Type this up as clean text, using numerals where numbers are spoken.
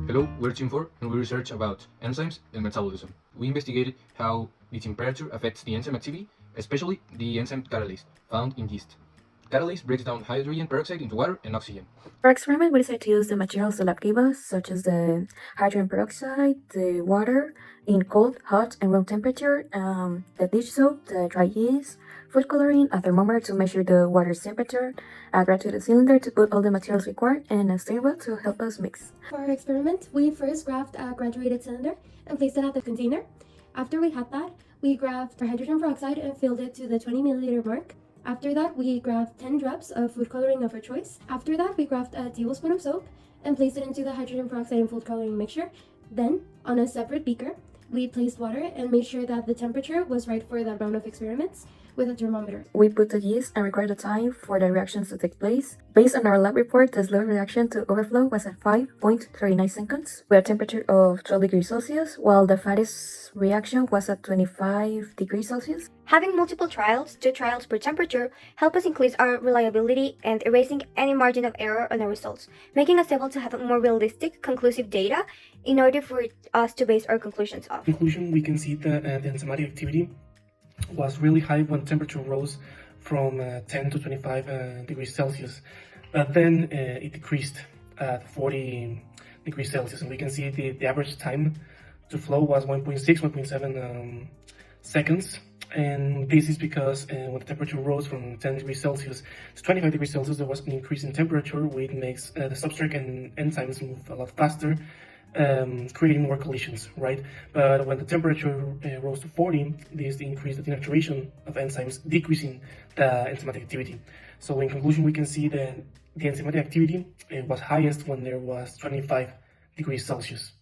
Hello, we're Team 4 and we research about enzymes and metabolism. We investigated how the temperature affects the enzyme activity, especially the enzyme catalase found in yeast. Catalase breaks down hydrogen peroxide into water and oxygen. For our experiment, we decided to use the materials the lab gave us, such as the hydrogen peroxide, the water in cold, hot, and room temperature, the dish soap, the dry yeast, food coloring, a thermometer to measure the water's temperature, a graduated cylinder to put all the materials required, and a stirring wheel to help us mix. For our experiment, we first graphed a graduated cylinder and placed it at the container. After we had that, we graphed our hydrogen peroxide and filled it to the 20 milliliter mark. After that, we graphed 10 drops of food coloring of our choice. After that, we graphed a tablespoon of soap and placed it into the hydrogen peroxide and food coloring mixture. Then, on a separate beaker, we placed water and made sure that the temperature was right for the round of experiments with a thermometer. We put the yeast and recorded the time for the reactions to take place. Based on our lab report, the slow reaction to overflow was at 5.39 seconds with a temperature of 12 degrees Celsius, while the fastest reaction was at 25 degrees Celsius. Having multiple trials, 2 trials per temperature, help us increase our reliability and erasing any margin of error on our results, making us able to have more realistic, conclusive data in order for us to base our conclusions off. In conclusion, we can see that the enzymatic activity was really high when temperature rose from 10 to 25 degrees Celsius, but then it decreased at 40 degrees Celsius, and we can see the average time to flow was 1.7 seconds. And this is because when the temperature rose from 10 degrees Celsius to 25 degrees Celsius, there was an increase in temperature, which makes the substrate and enzymes move a lot faster, creating more collisions, right? But when the temperature rose to 40, this increased the denaturation of enzymes, decreasing the enzymatic activity. So in conclusion, we can see that the enzymatic activity was highest when there was 25 degrees Celsius.